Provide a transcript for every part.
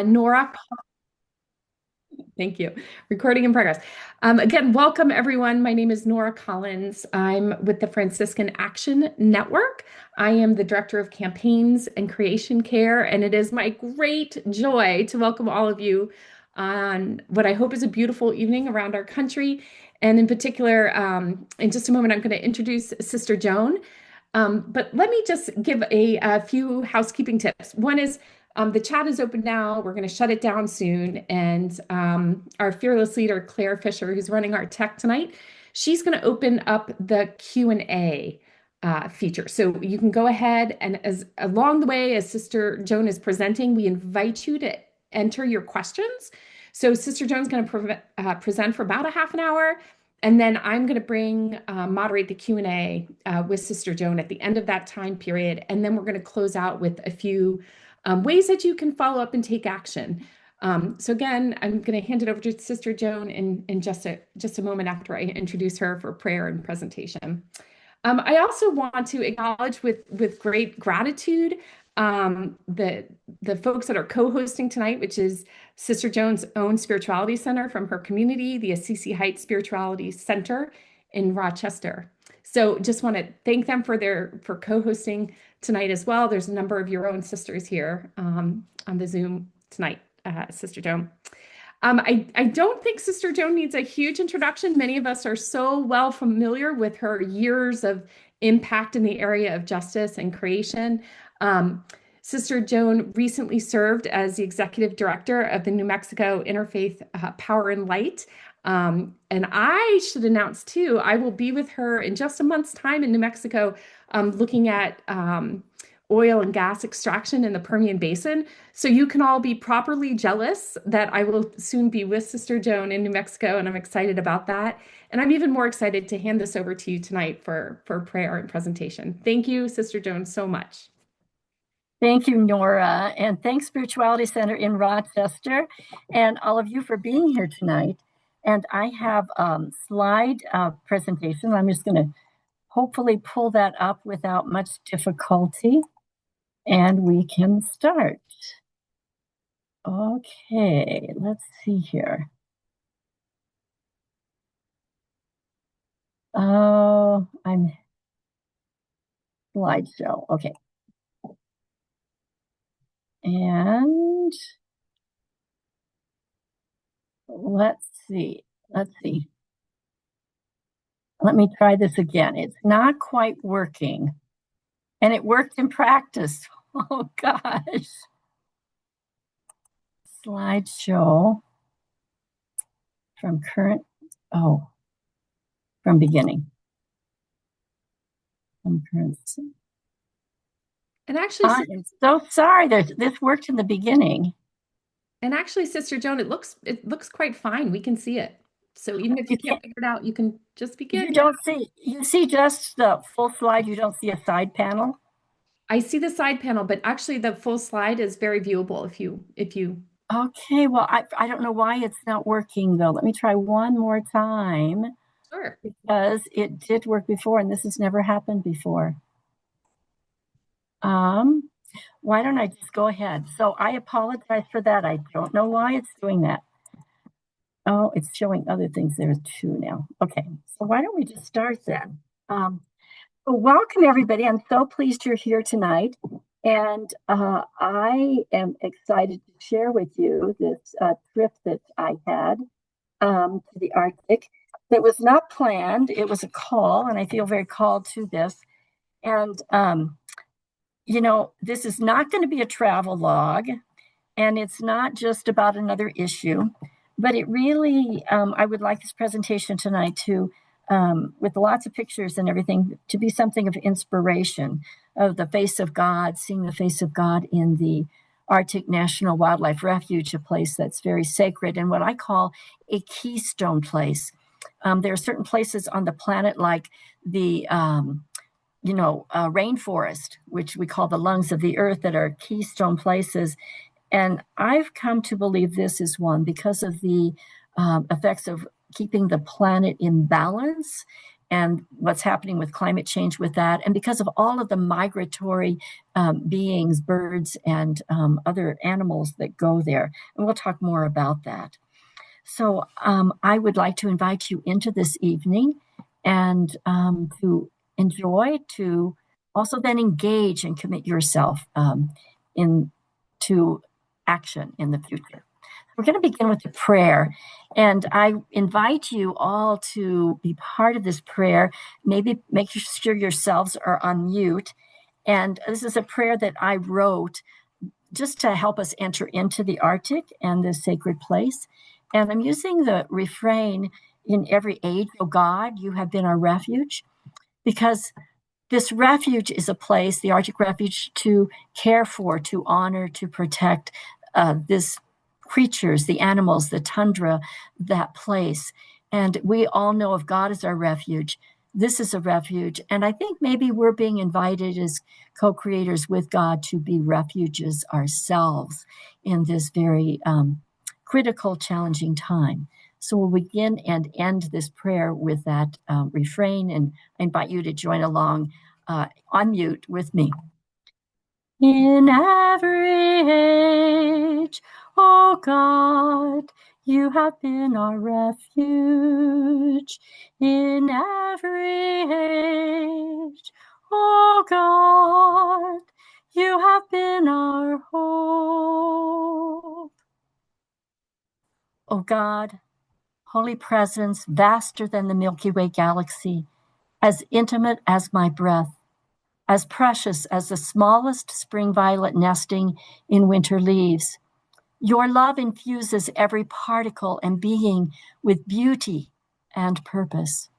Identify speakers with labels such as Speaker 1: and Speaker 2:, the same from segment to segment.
Speaker 1: Nora, thank you. Recording in progress. Again, welcome everyone. My name is Nora Collins. I'm with the Franciscan Action Network. I am the Director of Campaigns and Creation Care, and it is my great joy to welcome all of you on what I hope is a beautiful evening around our country. And in particular, in just a moment, I'm going to introduce Sister Joan. But let me just give a few housekeeping tips. One is the chat is open now. We're going to shut it down soon. And our fearless leader, Claire Fisher, who's running our tech tonight, she's going to open up the Q&A feature. So you can go ahead and as along the way, as Sister Joan is presenting, we invite you to enter your questions. So Sister Joan's going to present for about a half an hour. And then I'm going to moderate the Q&A with Sister Joan at the end of that time period. And then we're going to close out with a few ways that you can follow up and take action. So again, I'm going to hand it over to Sister Joan in just a moment after I introduce her for prayer and presentation. I also want to acknowledge with great gratitude the folks that are co-hosting tonight, which is Sister Joan's own spirituality center from her community, the Assisi Heights Spirituality Center in Rochester. So just want to thank them for co-hosting tonight as well. There's a number of your own sisters here on the Zoom tonight, Sister Joan. I don't think Sister Joan needs a huge introduction. Many of us are so well familiar with her years of impact in the area of justice and creation. Sister Joan recently served as the executive director of the New Mexico Interfaith Power and Light. And I should announce too, I will be with her in just a month's time in New Mexico, looking at oil and gas extraction in the Permian Basin. So you can all be properly jealous that I will soon be with Sister Joan in New Mexico, and I'm excited about that. And I'm even more excited to hand this over to you tonight for prayer and presentation. Thank you, Sister Joan, so much.
Speaker 2: Thank you, Nora, and thanks Spirituality Center in Rochester, and all of you for being here tonight. And I have slide presentation. I'm just going to hopefully pull that up without much difficulty, and we can start. Okay, let's see here. Oh, I'm slideshow. Okay. And let's see. Let me try this again. It's not quite working. And it worked in practice. Oh, gosh. Slideshow from from beginning. From current.
Speaker 1: And actually,
Speaker 2: I'm so sorry. This worked in the beginning.
Speaker 1: And actually, Sister Joan, it looks quite fine. We can see it. So even if you can't figure it out, you can just begin.
Speaker 2: You see just the full slide. You don't see a side panel.
Speaker 1: I see the side panel, but actually the full slide is very viewable if you.
Speaker 2: Okay, well, I don't know why it's not working though. Let me try one more time.
Speaker 1: Sure.
Speaker 2: Because it did work before and this has never happened before. Why don't I just go ahead? So I apologize for that. I don't know why it's doing that. Oh, it's showing other things there too now. Okay, so why don't we just start then? So welcome everybody. I'm so pleased you're here tonight. And I am excited to share with you this trip that I had to the Arctic. That was not planned. It was a call, and I feel very called to this. And, you know, this is not going to be a travel log, and it's not just about another issue, but it really, I would like this presentation tonight to, with lots of pictures and everything, to be something of inspiration of the face of God, seeing the face of God in the Arctic National Wildlife Refuge, a place that's very sacred and what I call a keystone place. There are certain places on the planet like the, rainforest, which we call the lungs of the earth, that are keystone places. And I've come to believe this is one because of the effects of keeping the planet in balance and what's happening with climate change with that, and because of all of the migratory beings, birds, and other animals that go there. And we'll talk more about that. So I would like to invite you into this evening and to enjoy, to also then engage and commit yourself into action in the future. We're going to begin with a prayer, and I invite you all to be part of this prayer. Maybe make sure yourselves are on mute. And this is a prayer that I wrote just to help us enter into the Arctic and the sacred place. And I'm using the refrain, "In every age, O God, you have been our refuge," because this refuge is a place, the Arctic Refuge, to care for, to honor, to protect this creatures, the animals, the tundra, that place. And we all know if God is our refuge, this is a refuge. And I think maybe we're being invited as co-creators with God to be refuges ourselves in this very critical, challenging time. So we'll begin and end this prayer with that refrain, and I invite you to join along on mute with me. In every age, O God, you have been our refuge. In every age, O God, you have been our hope. O God, holy presence, vaster than the Milky Way galaxy, as intimate as my breath, as precious as the smallest spring violet nesting in winter leaves. Your love infuses every particle and being with beauty and purpose.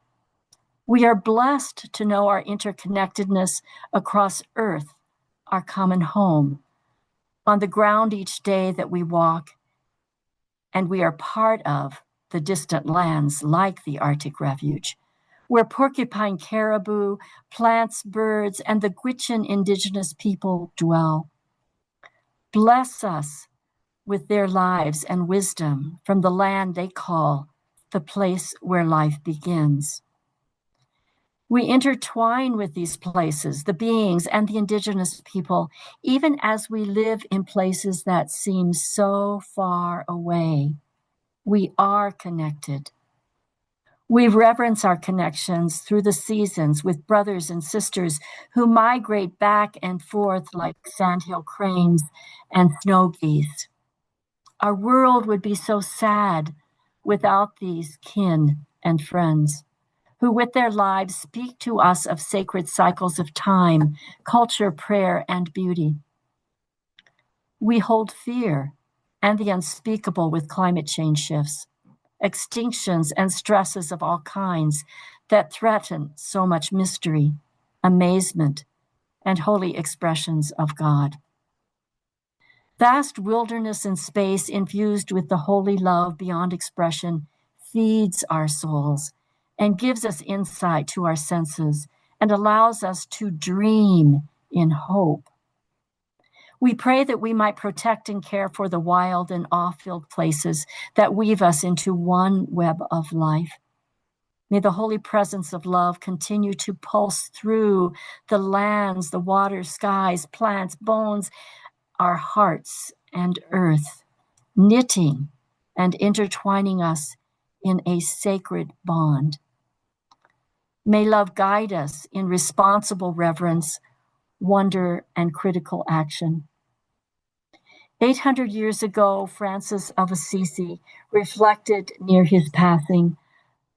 Speaker 2: We are blessed to know our interconnectedness across Earth, our common home, on the ground each day that we walk, and we are part of the distant lands like the Arctic Refuge, where porcupine, caribou, plants, birds, and the Gwich'in indigenous people dwell. Bless us with their lives and wisdom from the land they call the place where life begins. We intertwine with these places, the beings and the indigenous people, even as we live in places that seem so far away. We are connected. We reverence our connections through the seasons with brothers and sisters who migrate back and forth like sandhill cranes and snow geese. Our world would be so sad without these kin and friends who with their lives speak to us of sacred cycles of time, culture, prayer, and beauty. We hold fear and the unspeakable with climate change shifts, extinctions, and stresses of all kinds that threaten so much mystery, amazement, and holy expressions of God. Vast wilderness and space infused with the holy love beyond expression feeds our souls and gives us insight to our senses and allows us to dream in hope. We pray that we might protect and care for the wild and awe-filled places that weave us into one web of life. May the holy presence of love continue to pulse through the lands, the waters, skies, plants, bones, our hearts and earth, knitting and intertwining us in a sacred bond. May love guide us in responsible reverence, wonder, and critical action. 800 years ago, Francis of Assisi reflected near his passing,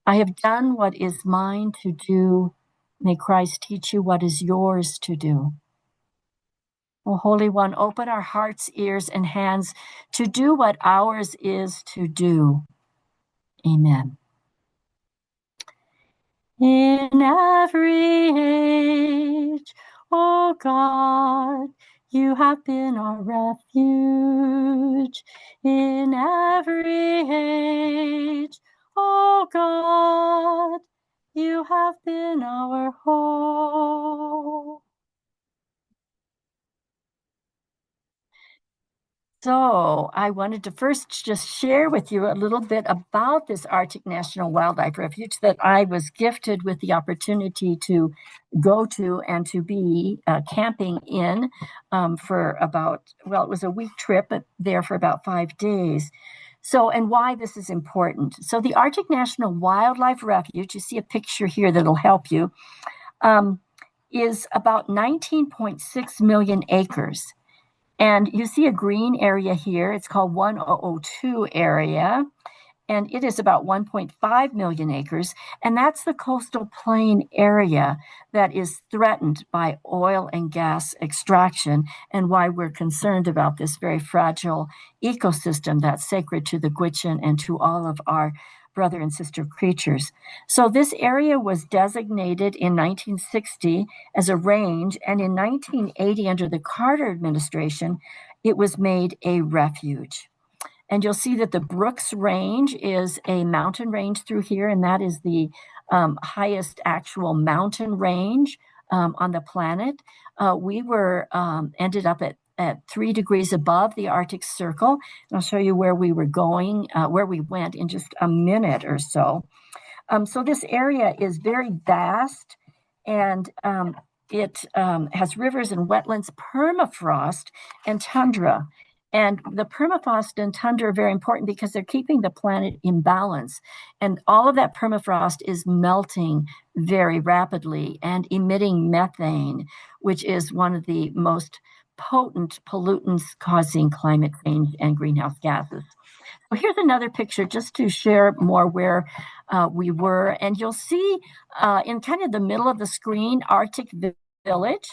Speaker 2: "I have done what is mine to do. May Christ teach you what is yours to do." O Holy One, open our hearts, ears, and hands to do what ours is to do. Amen. In every age, O God, you have been our refuge. In every age, O God, you have been our hope. So I wanted to first just share with you a little bit about this Arctic National Wildlife Refuge that I was gifted with the opportunity to go to and to be camping in for about, well, it was a week trip, but there for about 5 days. So, and why this is important. So the Arctic National Wildlife Refuge, you see a picture here that'll help you, um, is about 19.6 million acres. And you see a green area here. It's called 1002 area, and it is about 1.5 million acres. And that's the coastal plain area that is threatened by oil and gas extraction, and why we're concerned about this very fragile ecosystem that's sacred to the Gwich'in and to all of our brother and sister creatures. So this area was designated in 1960 as a range, and in 1980, under the Carter administration, it was made a refuge. And you'll see that the Brooks Range is a mountain range through here, and that is the highest actual mountain range on the planet. We were ended up at 3 degrees above the Arctic Circle. And I'll show you where we were going, where we went in just a minute or so. So this area is very vast, and it has rivers and wetlands, permafrost, and tundra. And the permafrost and tundra are very important because they're keeping the planet in balance. And all of that permafrost is melting very rapidly and emitting methane, which is one of the most potent pollutants causing climate change and greenhouse gases. Well, here's another picture just to share more where we were. And you'll see in kind of the middle of the screen, Arctic Village.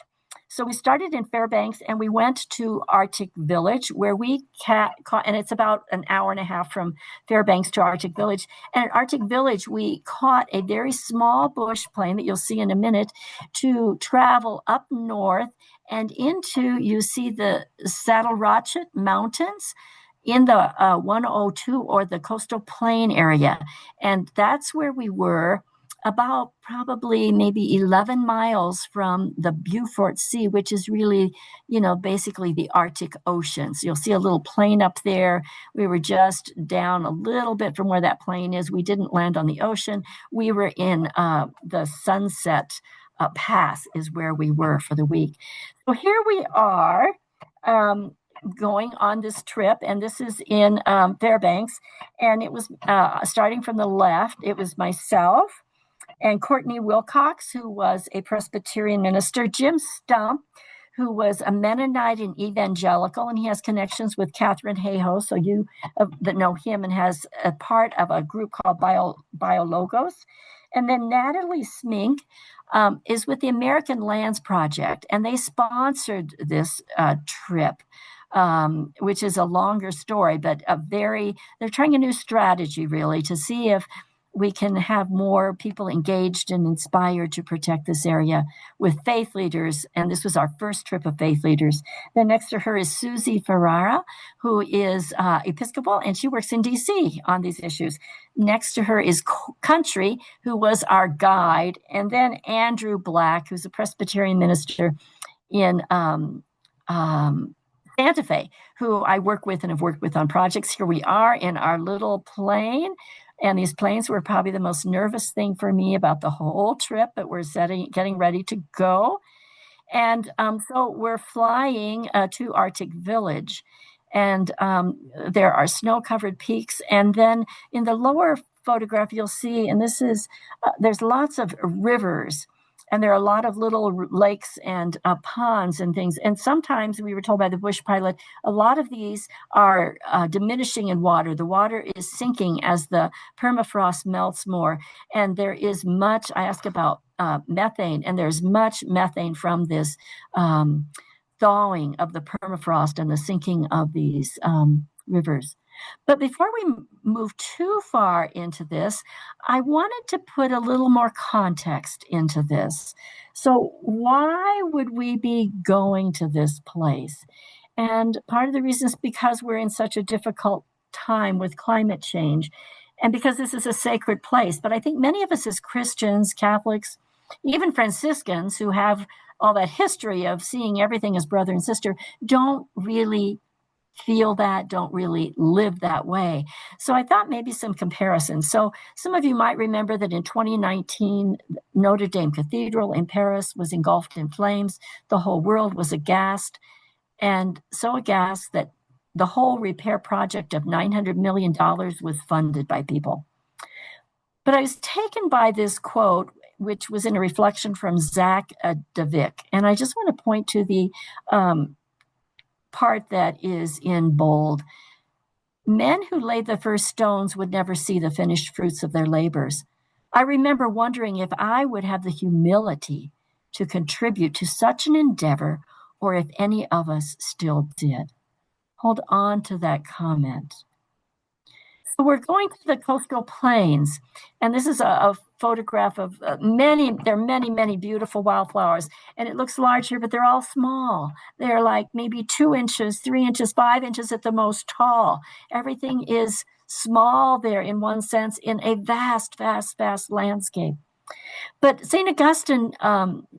Speaker 2: So we started in Fairbanks and we went to Arctic Village where we caught, and it's about an hour and a half from Fairbanks to Arctic Village. And at Arctic Village, we caught a very small bush plane that you'll see in a minute to travel up north and into, you see the Saddle Rotchet Mountains in the 102 or the coastal plain area. And that's where we were, about probably maybe 11 miles from the Beaufort Sea, which is really, basically the Arctic Ocean. So you'll see a little plane up there. We were just down a little bit from where that plane is. We didn't land on the ocean. We were in the Sunset Pass is where we were for the week. So here we are. Going on this trip, and this is in Fairbanks, and it was starting from the left. It was myself and Courtney Wilcox, who was a Presbyterian minister, Jim Stump, who was a Mennonite and evangelical, and he has connections with Catherine Hayhoe, so you that know him, and has a part of a group called BioLogos. And then Natalie Smink is with the American Lands Project, and they sponsored this trip. Which is a longer story, but they're trying a new strategy really to see if we can have more people engaged and inspired to protect this area with faith leaders. And this was our first trip of faith leaders. Then next to her is Susie Ferrara, who is Episcopal, and she works in DC on these issues. Next to her is Country, who was our guide. And then Andrew Black, who's a Presbyterian minister in Santa Fe, who I work with and have worked with on projects. Here we are in our little plane. And these planes were probably the most nervous thing for me about the whole trip, but we're getting ready to go. And so we're flying to Arctic Village. And there are snow-covered peaks. And then in the lower photograph, you'll see, and this is, there's lots of rivers. And there are a lot of little lakes and ponds and things. And sometimes we were told by the bush pilot, a lot of these are diminishing in water. The water is sinking as the permafrost melts more. And there is much, I asked about methane, and there's much methane from this thawing of the permafrost and the sinking of these rivers. But before we move too far into this, I wanted to put a little more context into this. So why would we be going to this place? And part of the reason is because we're in such a difficult time with climate change, and because this is a sacred place. But I think many of us as Christians, Catholics, even Franciscans who have all that history of seeing everything as brother and sister, don't really feel that, don't really live that way. So I thought maybe some comparisons. So some of you might remember that in 2019, Notre Dame Cathedral in Paris was engulfed in flames. The whole world was aghast, and so aghast that the whole repair project of $900 million was funded by people. But I was taken by this quote, which was in a reflection from Zach DeVick. And I just want to point to the part that is in bold. Men who laid the first stones would never see the finished fruits of their labors. I remember wondering if I would have the humility to contribute to such an endeavor, or if any of us still did. Hold on to that comment. So we're going to the coastal plains, and this is a photograph of there are many beautiful wildflowers, and it looks large here, but they're all small. They're like maybe 2 inches, 3 inches, 5 inches at the most tall. Everything is small there in one sense in a vast landscape. But St. Augustine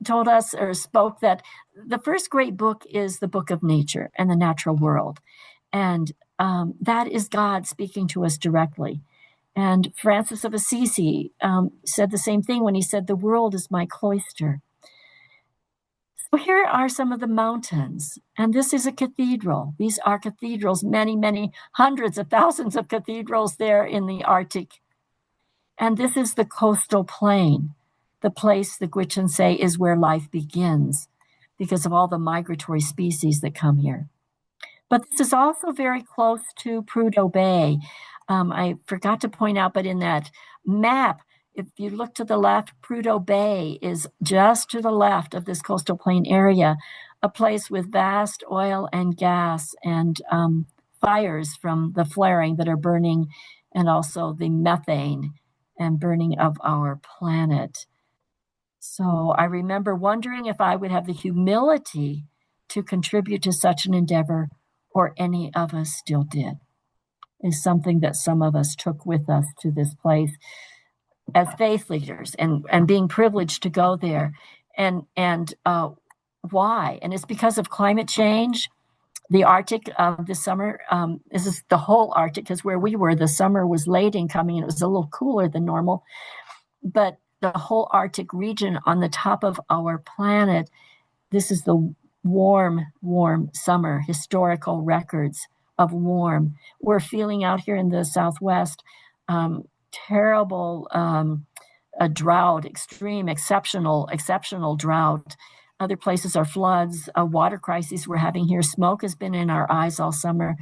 Speaker 2: told us or spoke that the first great book is the book of nature and the natural world. And that is God speaking to us directly. And Francis of Assisi said the same thing when he said, "The world is my cloister." So here are some of the mountains, and this is a cathedral. These are cathedrals, many hundreds of thousands of cathedrals there in the Arctic. And this is the coastal plain, the place the Gwich'in say is where life begins because of all the migratory species that come here. But this is also very close to Prudhoe Bay. I forgot to point out, but in that map, if you look to the left, Prudhoe Bay is just to the left of this coastal plain area, a place with vast oil and gas and fires from the flaring that are burning, and also the methane and burning of our planet. So I remember wondering if I would have the humility to contribute to such an endeavor, or any of us still did, is something that some of us took with us to this place as faith leaders, and being privileged to go there. And why? And it's because of climate change. The Arctic this summer, this is the whole Arctic, because where we were, the summer was late in coming, and it was a little cooler than normal. But the whole Arctic region on the top of our planet, this is the warm summer, historical records of warm. We're feeling out here in the Southwest terrible a drought, extreme, exceptional drought. Other places are floods, a water crisis we're having here. Smoke has been in our eyes all summer.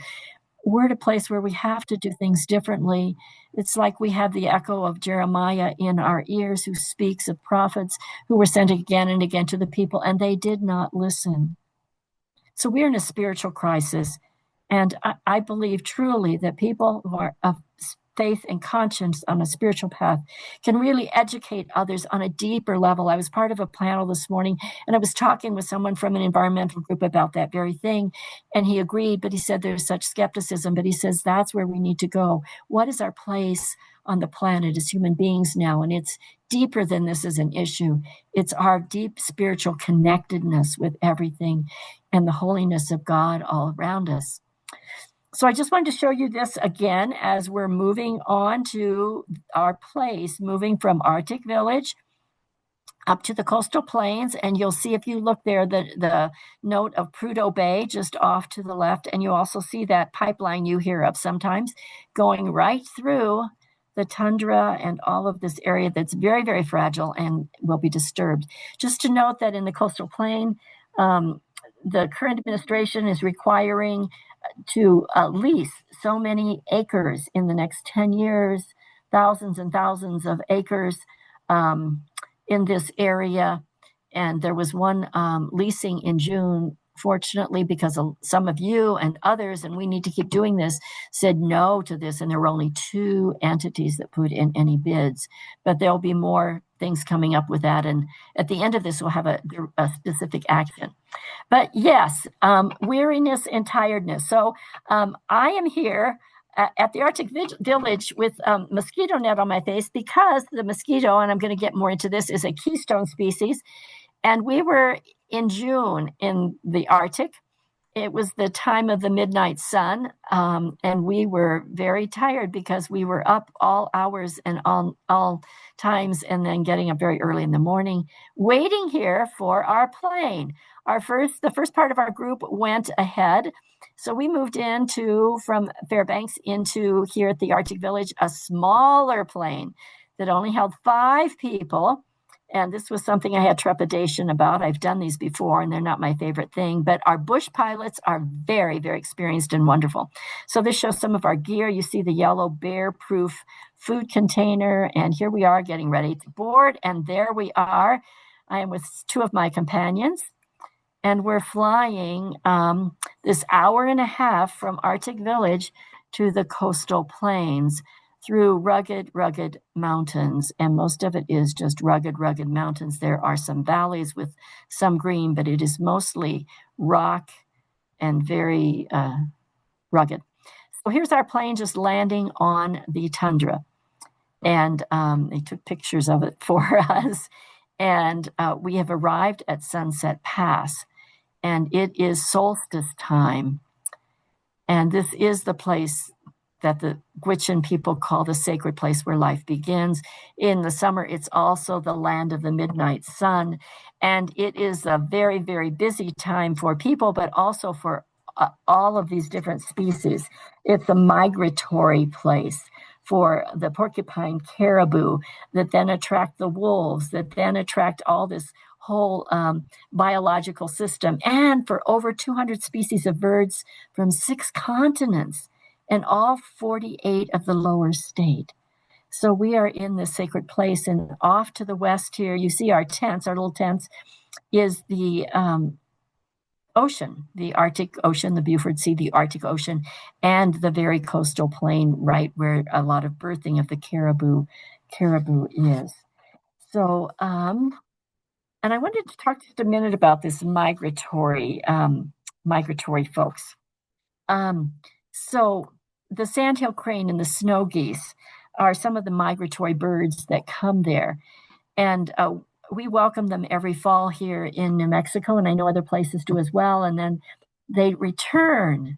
Speaker 2: We're at a place where we have to do things differently. It's like we have the echo of Jeremiah in our ears, who speaks of prophets who were sent again and again to the people, and they did not listen. So we're in a spiritual crisis. And I believe truly that people who are of faith and conscience on a spiritual path can really educate others on a deeper level. I was part of a panel this morning, and I was talking with someone from an environmental group about that very thing. And he agreed, but he said there's such skepticism, but he says that's where we need to go. What is our place on the planet as human beings now? And it's deeper than this as an issue. It's our deep spiritual connectedness with everything and the holiness of God all around us. So I just wanted to show you this again as we're moving on to our place, moving from Arctic Village up to the coastal plains. And you'll see, if you look there, the note of Prudhoe Bay just off to the left. And you also see that pipeline you hear of sometimes going right through the tundra and all of this area that's very fragile and will be disturbed. Just to note that in the coastal plain, the current administration is requiring to lease so many acres in the next 10 years, thousands and thousands of acres in this area. And there was one leasing in June, fortunately, because of some of you and others, and we need to keep doing this, said no to this. And there were only 2 entities that put in any bids. But there'll be more things coming up with that. And at the end of this, we'll have a specific action. But yes, weariness and tiredness. So I am here at the Arctic Village with mosquito net on my face, because the mosquito, and I'm going to get more into this, is a keystone species. And we were in June in the Arctic, it was the time of the midnight sun, and we were very tired because we were up all hours and all times, and then getting up very early in the morning, waiting here for our plane. The first part of our group went ahead, so we moved into from Fairbanks into here at the Arctic Village, a smaller plane that only held 5 people. And this was something I had trepidation about. I've done these before, and they're not my favorite thing. But our bush pilots are very, very experienced and wonderful. So this shows some of our gear. You see the yellow bear-proof food container. And here we are getting ready to board. And there we are. I am with 2 of my companions. And we're flying this hour and a half from Arctic Village to the coastal plains, through rugged, rugged mountains. And most of it is just rugged, rugged mountains. There are some valleys with some green, but it is mostly rock and very rugged. So here's our plane just landing on the tundra. And they took pictures of it for us. And we have arrived at Sunset Pass. And it is solstice time. And this is the place that the Gwich'in people call the sacred place where life begins. In the summer, it's also the land of the midnight sun. And it is a very, very busy time for people, but also for all of these different species. It's a migratory place for the porcupine caribou that then attract the wolves, that then attract all this whole biological system, and for over 200 species of birds from 6 continents and all 48 of the lower state. So we are in this sacred place, and off to the west here, you see our tents, our little tents, is the ocean, the Arctic Ocean, the Beaufort Sea, the Arctic Ocean, and the very coastal plain right where a lot of birthing of the caribou is. So, and I wanted to talk just a minute about this migratory folks. So the sandhill crane and the snow geese are some of the migratory birds that come there. And we welcome them every fall here in New Mexico, and I know other places do as well. And then they return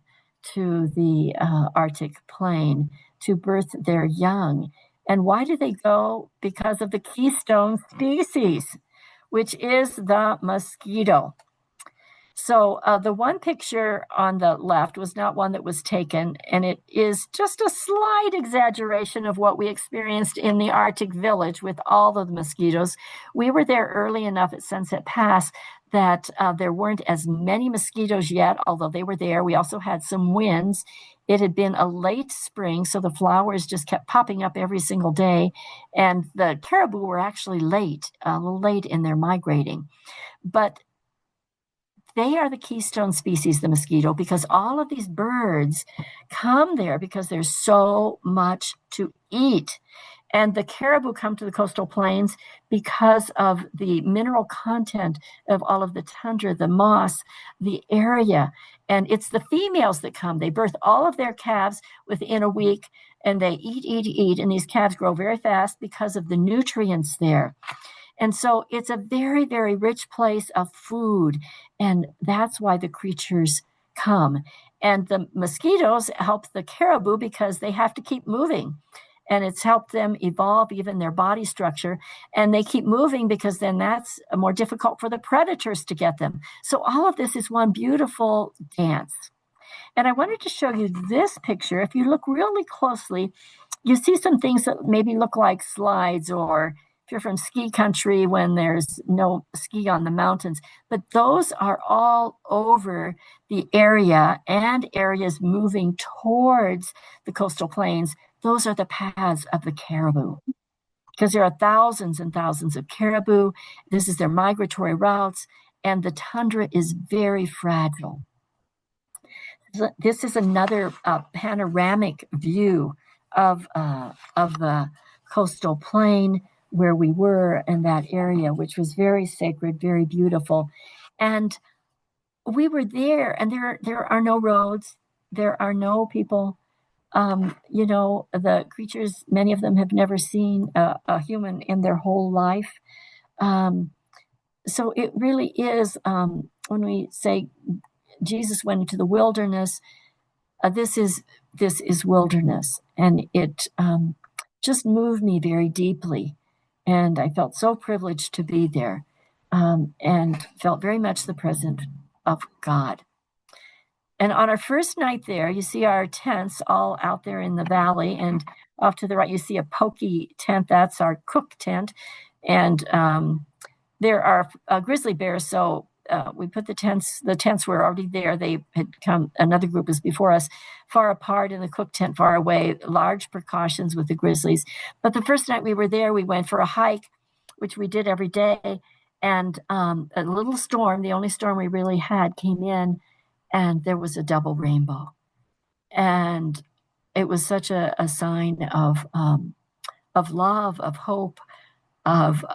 Speaker 2: to the Arctic plain to birth their young. And why do they go? Because of the keystone species, which is the mosquito. So the one picture on the left was not one that was taken, and it is just a slight exaggeration of what we experienced in the Arctic Village with all of the mosquitoes. We were there early enough at Sunset Pass that there weren't as many mosquitoes yet, although they were there. We also had some winds. It had been a late spring, so the flowers just kept popping up every single day, and the caribou were actually a little late in their migrating. But they are the keystone species, the mosquito, because all of these birds come there because there's so much to eat. And the caribou come to the coastal plains because of the mineral content of all of the tundra, the moss, the area. And it's the females that come. They birth all of their calves within a week, and they eat. And these calves grow very fast because of the nutrients there. And so it's a very, very rich place of food. And that's why the creatures come. And the mosquitoes help the caribou because they have to keep moving. And it's helped them evolve even their body structure. And they keep moving because then that's more difficult for the predators to get them. So all of this is one beautiful dance. And I wanted to show you this picture. If you look really closely, you see some things that maybe look like slides, or if you're from ski country when there's no ski on the mountains, but those are all over the area and areas moving towards the coastal plains. Those are the paths of the caribou, because there are thousands and thousands of caribou. This is their migratory routes, and the tundra is very fragile. This is another panoramic view of the coastal plain where we were in that area, which was very sacred, very beautiful. And we were there, and there are no roads, there are no people. The creatures, many of them have never seen a human in their whole life. So it really is, when we say Jesus went into the wilderness. This is wilderness, and it just moved me very deeply, and I felt so privileged to be there, and felt very much the presence of God. And on our first night there, you see our tents all out there in the valley, and off to the right, you see a pokey tent. That's our cook tent, and there are grizzly bears. So we put the tents. The tents were already there. They had come. Another group was before us, far apart in the cook tent, far away. Large precautions with the grizzlies. But the first night we were there, we went for a hike, which we did every day. And a little storm, the only storm we really had, came in, and there was a double rainbow. And it was such a sign of love, of hope, of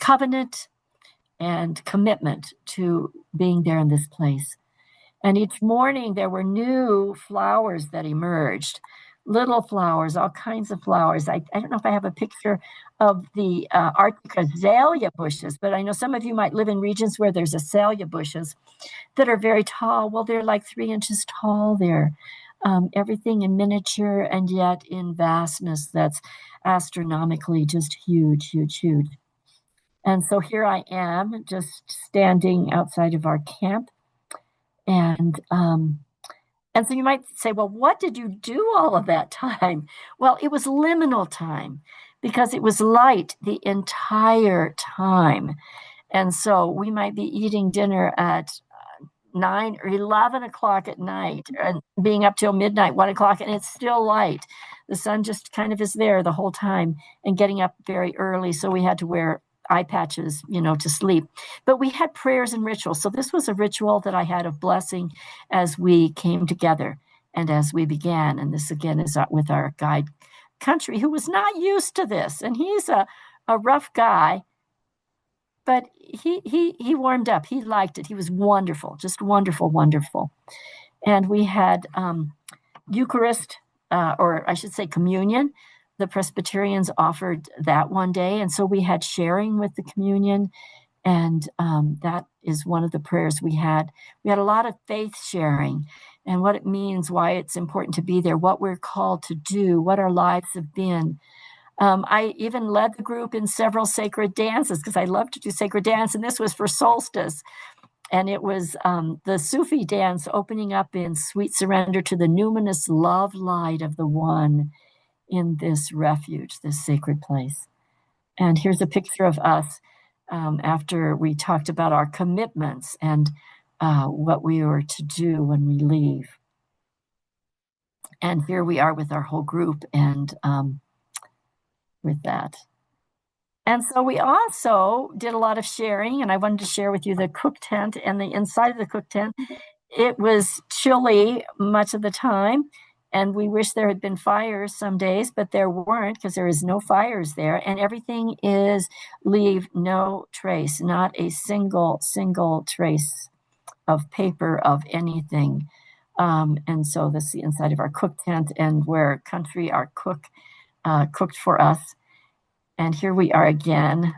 Speaker 2: covenant, and commitment to being there in this place. And each morning there were new flowers that emerged, little flowers, all kinds of flowers. I don't know if I have a picture of the Arctic azalea bushes, but I know some of you might live in regions where there's azalea bushes that are very tall. Well, they're like 3 inches tall there. Everything in miniature and yet in vastness that's astronomically just huge, huge, huge. And so here I am, just standing outside of our camp. And so you might say, well, what did you do all of that time? Well, it was liminal time because it was light the entire time. And so we might be eating dinner at 9 or 11 o'clock at night and being up till midnight, 1 o'clock, and it's still light. The sun just kind of is there the whole time, and getting up very early. So we had to wear eye patches, to sleep. But we had prayers and rituals. So this was a ritual that I had of blessing as we came together and as we began. And this again is with our guide Country, who was not used to this. And he's a rough guy, but he warmed up. He liked it. He was wonderful, just wonderful, wonderful. And we had Eucharist, or I should say communion. The Presbyterians offered that one day. And so we had sharing with the communion. And that is one of the prayers we had. We had a lot of faith sharing and what it means, why it's important to be there, what we're called to do, what our lives have been. I even led the group in several sacred dances because I love to do sacred dance. And this was for solstice. And it was the Sufi dance opening up in sweet surrender to the numinous love light of the One in this refuge, this sacred place. And here's a picture of us after we talked about our commitments and what we were to do when we leave. And here we are with our whole group and with that. And so we also did a lot of sharing, and I wanted to share with you the cook tent. And the inside of the cook tent, it was chilly much of the time. And we wish there had been fires some days, but there weren't because there is no fires there. And everything is leave no trace, not a single trace of paper of anything. And so this is the inside of our cook tent, and where Country, our cook, cooked for us. And here we are again.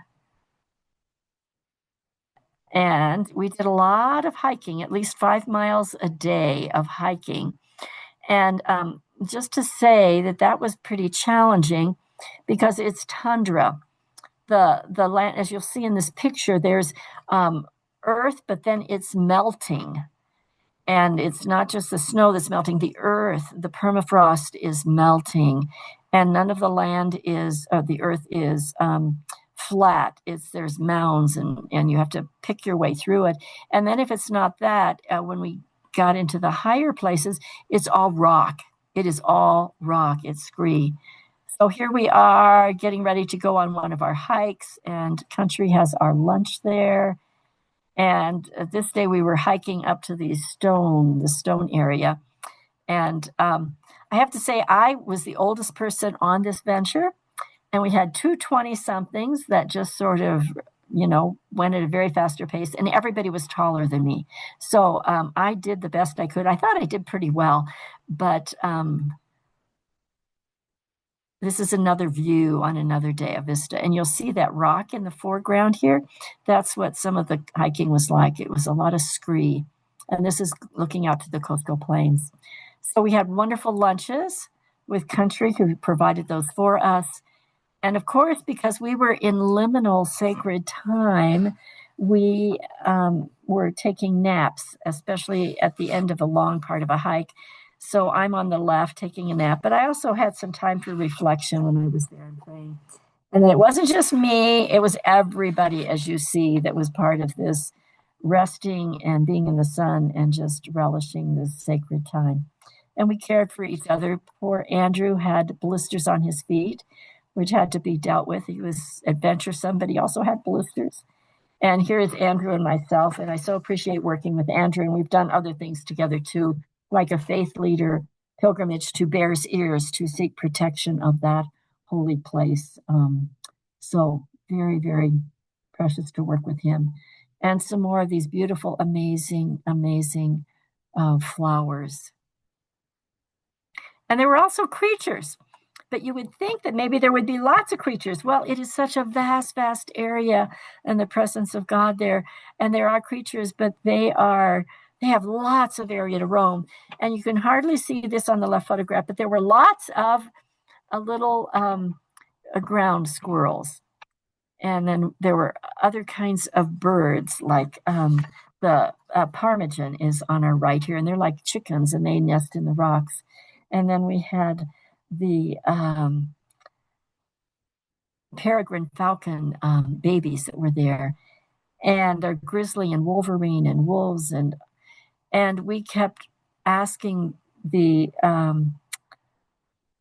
Speaker 2: And we did a lot of hiking, at least 5 miles a day of hiking. And just to say that was pretty challenging because it's tundra. The land, as you'll see in this picture, there's earth, but then it's melting. And it's not just the snow that's melting, the earth, the permafrost is melting. And none of the land is, the earth is flat. There's mounds, and you have to pick your way through it. And then if it's not that, when we got into the higher places, it's all rock. It is all rock. It's scree. So here we are getting ready to go on one of our hikes, and Country has our lunch there. And this day we were hiking up to the stone area. And I have to say, I was the oldest person on this venture, and we had two 20-somethings that just sort of, went at a very faster pace, and everybody was taller than me. So I did the best I could. I thought I did pretty well, but this is another view on another day, a vista. And you'll see that rock in the foreground here. That's what some of the hiking was like. It was a lot of scree And this is looking out to the coastal plains. So we had wonderful lunches with Country, who provided those for us. And of course, because we were in liminal sacred time, we were taking naps, especially at the end of a long part of a hike. So I'm on the left taking a nap, but I also had some time for reflection when I was there and praying. And then it wasn't just me, it was everybody, as you see, that was part of this resting and being in the sun and just relishing this sacred time. And we cared for each other. Poor Andrew had blisters on his feet, which had to be dealt with. He was adventuresome, but he also had blisters. And here is Andrew and myself, and I so appreciate working with Andrew. And we've done other things together too, like a faith leader pilgrimage to Bears Ears to seek protection of that holy place. So very, very precious to work with him. And some more of these beautiful, amazing, amazing flowers. And there were also creatures, but you would think that maybe there would be lots of creatures. Well, it is such a vast, vast area and the presence of God there. And there are creatures, but they have lots of area to roam. And you can hardly see this on the left photograph, but there were lots of little ground squirrels. And then there were other kinds of birds, like the ptarmigan is on our right here, and they're like chickens, and they nest in the rocks. And then we had the peregrine falcon babies that were there, and a grizzly and wolverine and wolves, and we kept asking the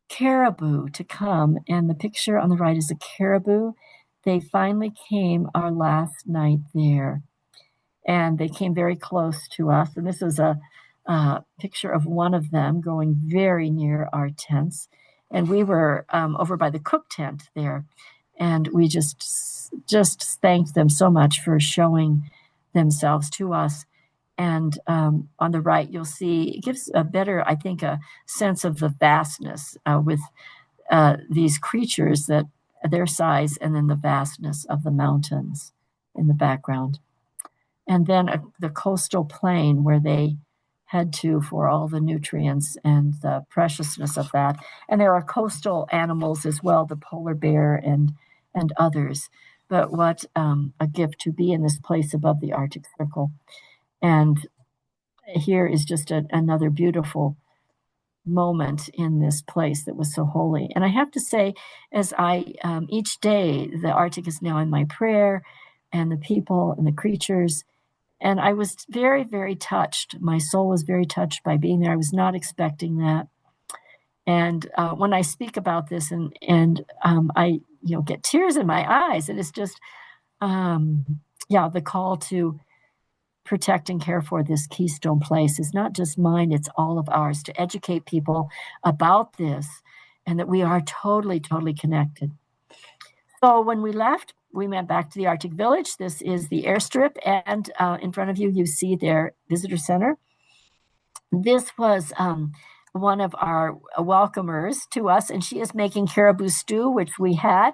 Speaker 2: caribou to come, and the picture on the right is a caribou. They finally came our last night there, and they came very close to us. And this is a picture of one of them going very near our tents. And we were over by the cook tent there, and we just thanked them so much for showing themselves to us. And on the right, you'll see, it gives a better, I think, a sense of the vastness with these creatures, that their size, and then the vastness of the mountains in the background. And then the coastal plain where they head to for all the nutrients and the preciousness of that. And there are coastal animals as well, the polar bear and others. But what a gift to be in this place above the Arctic Circle. And here is just another beautiful moment in this place that was so holy. And I have to say, as I each day, the Arctic is now in my prayer, and the people and the creatures. And I was very, very touched. My soul was very touched by being there. I was not expecting that. And when I speak about this, and I get tears in my eyes, and it's just the call to protect and care for this keystone place is not just mine, it's all of ours, to educate people about this, and that we are totally, totally connected. So when we left, we went back to the Arctic Village. This is the airstrip, and in front of you, you see their visitor center. This was one of our welcomers to us, and she is making caribou stew, which we had.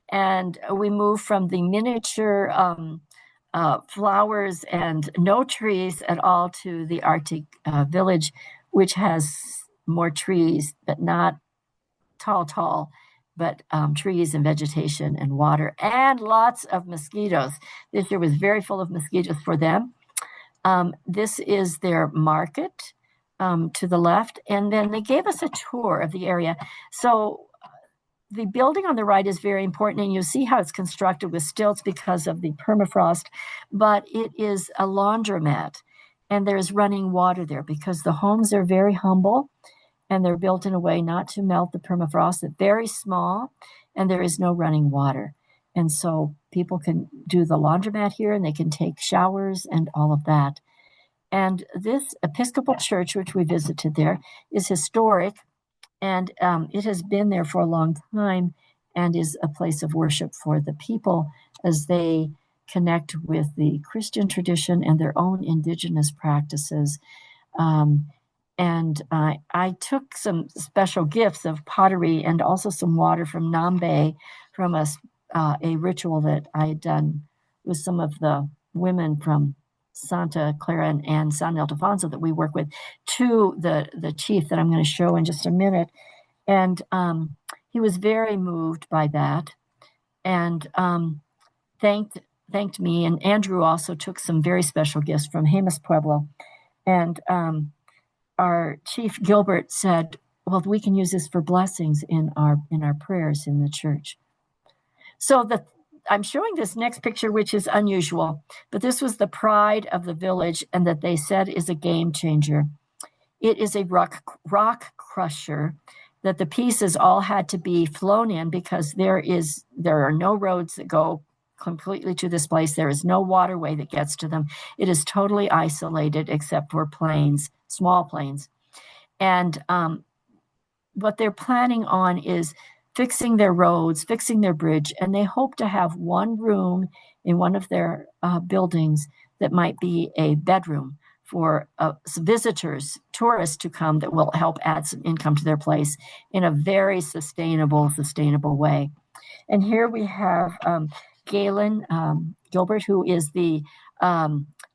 Speaker 2: And we moved from the miniature flowers and no trees at all to the Arctic Village, which has more trees, but not tall, but trees and vegetation and water, and lots of mosquitoes. This year was very full of mosquitoes for them. This is their market to the left, and then they gave us a tour of the area. So the building on the right is very important, and you'll see how it's constructed with stilts because of the permafrost, but it is a laundromat, and there's running water there because the homes are very humble, and they're built in a way not to melt the permafrost. They're very small, and there is no running water. And so people can do the laundromat here, and they can take showers and all of that. And this Episcopal church, which we visited there, is historic, and it has been there for a long time and is a place of worship for the people as they connect with the Christian tradition and their own indigenous practices. And I took some special gifts of pottery and also some water from Nambe from a ritual that I had done with some of the women from Santa Clara and San Ildefonso that we work with, to the chief that I'm going to show in just a minute. And he was very moved by that, and thanked thanked me. And Andrew also took some very special gifts from Jemez Pueblo. And our chief Gilbert said, "Well, we can use this for blessings in our prayers in the church." So I'm showing this next picture, which is unusual, but this was the pride of the village, and that they said is a game changer. It is a rock crusher that the pieces all had to be flown in, because there are no roads that go completely to this place. There is no waterway that gets to them. It is totally isolated except for plains, small plains. And what they're planning on is fixing their roads, fixing their bridge, and they hope to have one room in one of their buildings that might be a bedroom for visitors, tourists to come, that will help add some income to their place in a very sustainable way. And here we have Galen Gilbert, who is the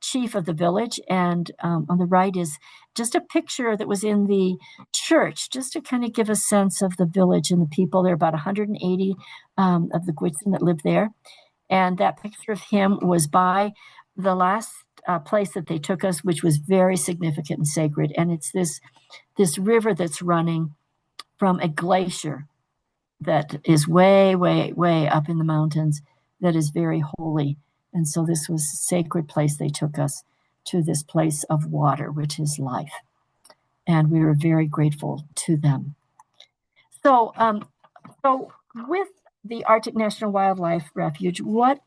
Speaker 2: chief of the village. And on the right is just a picture that was in the church, just to kind of give a sense of the village and the people. There are about 180 of the Gwich'in that live there. And that picture of him was by the last place that they took us, which was very significant and sacred. And it's this river that's running from a glacier that is way, way, way up in the mountains, that is very holy. And so this was a sacred place. They took us to this place of water, which is life. And we were very grateful to them. So, so with the Arctic National Wildlife Refuge, what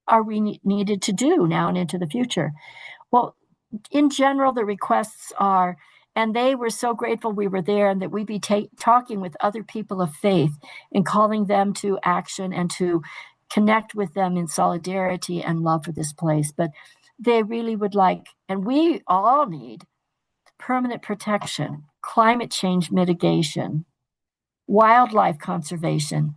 Speaker 2: are we needed to do now and into the future? Well, in general, the requests are, and they were so grateful we were there, and that we be talking with other people of faith and calling them to action and to connect with them in solidarity and love for this place. But they really would like, and we all need, permanent protection, climate change mitigation, wildlife conservation,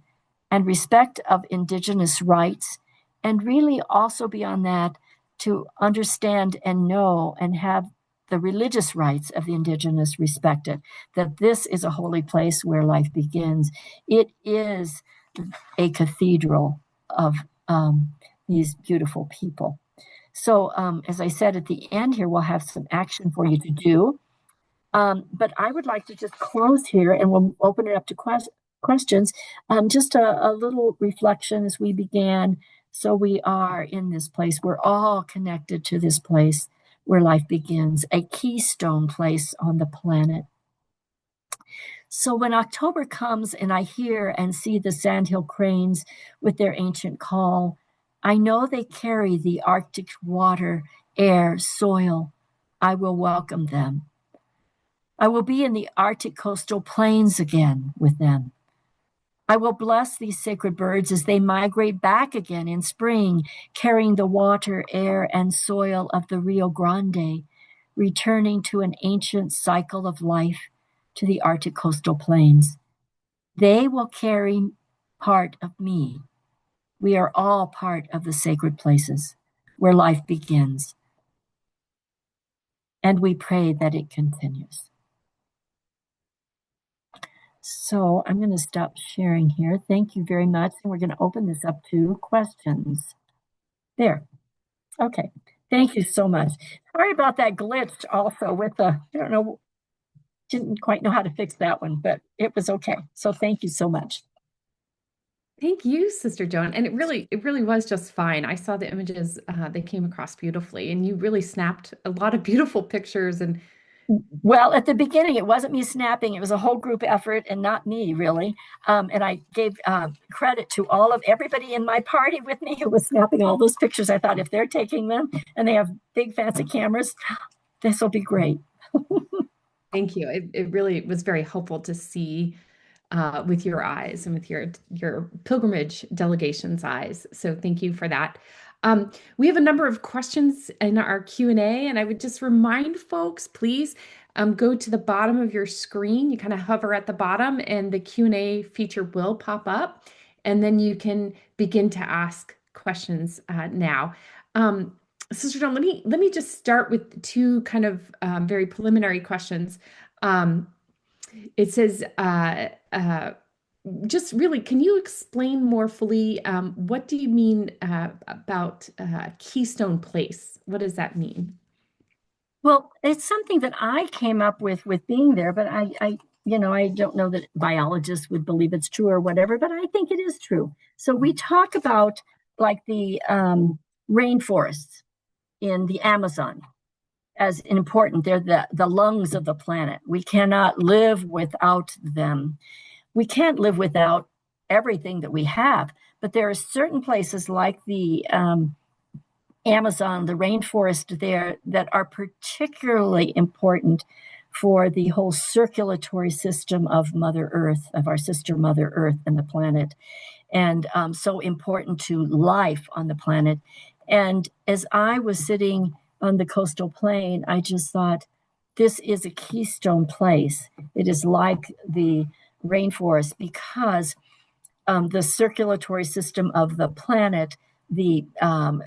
Speaker 2: and respect of Indigenous rights. And really also beyond that, to understand and know and have the religious rights of the Indigenous respected, that this is a holy place where life begins. It is a cathedral of these beautiful people. So as I said at the end here, we'll have some action for you to do. But I would like to just close here, and we'll open it up to questions. Just a little reflection as we began. So we are in this place. We're all connected to this place where life begins, a keystone place on the planet. So when October comes and I hear and see the sandhill cranes with their ancient call, I know they carry the Arctic water, air, soil. I will welcome them. I will be in the Arctic coastal plains again with them. I will bless these sacred birds as they migrate back again in spring, carrying the water, air, and soil of the Rio Grande, returning to an ancient cycle of life to the Arctic coastal plains. They will carry part of me. We are all part of the sacred places where life begins. And we pray that it continues. So I'm going to stop sharing here. Thank you very much. And we're going to open this up to questions. There. Okay. Thank you so much. Sorry about that glitch also with I don't know, didn't quite know how to fix that one, but it was okay. So thank you so much.
Speaker 1: Thank you, Sister Joan. And it really was just fine. I saw the images, they came across beautifully, and you really snapped a lot of beautiful pictures. And
Speaker 2: well, at the beginning, it wasn't me snapping. It was a whole group effort and not me, really. And I gave credit to everybody in my party with me who was snapping all those pictures. I thought if they're taking them and they have big fancy cameras, this will be great.
Speaker 1: thank you. It really was very helpful to see with your eyes and with your pilgrimage delegation's eyes. So thank you for that. We have a number of questions in our Q&A, and I would just remind folks, please go to the bottom of your screen. You kind of hover at the bottom, and the Q&A feature will pop up, and then you can begin to ask questions now. Sister Dawn, let me just start with two kind of very preliminary questions. Um, it says, just really, can you explain more fully what do you mean about Keystone Place? What does that mean?
Speaker 2: Well, it's something that I came up with being there, but I don't know that biologists would believe it's true or whatever, but I think it is true. So we talk about like the rainforests in the Amazon as important. They're the lungs of the planet. We cannot live without them. We can't live without everything that we have, but there are certain places like the Amazon, the rainforest there, that are particularly important for the whole circulatory system of Mother Earth, of our sister Mother Earth and the planet, and so important to life on the planet. And as I was sitting on the coastal plain, I just thought, this is a keystone place. It is like the rainforest because the circulatory system of the planet, the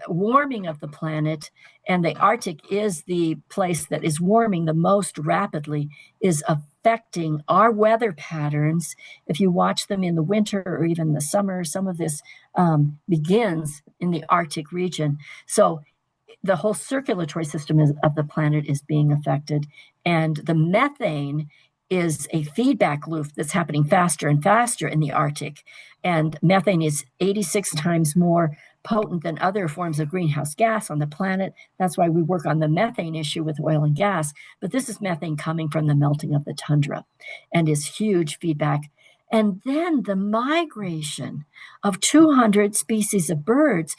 Speaker 2: warming of the planet, and the Arctic is the place that is warming the most rapidly, is affecting our weather patterns. If you watch them in the winter or even the summer, some of this begins in the Arctic region. So the whole circulatory system of the planet is being affected, and the methane is a feedback loop that's happening faster and faster in the Arctic. And methane is 86 times more potent than other forms of greenhouse gas on the planet. That's why we work on the methane issue with oil and gas. But this is methane coming from the melting of the tundra and is huge feedback. And then the migration of 200 species of birds,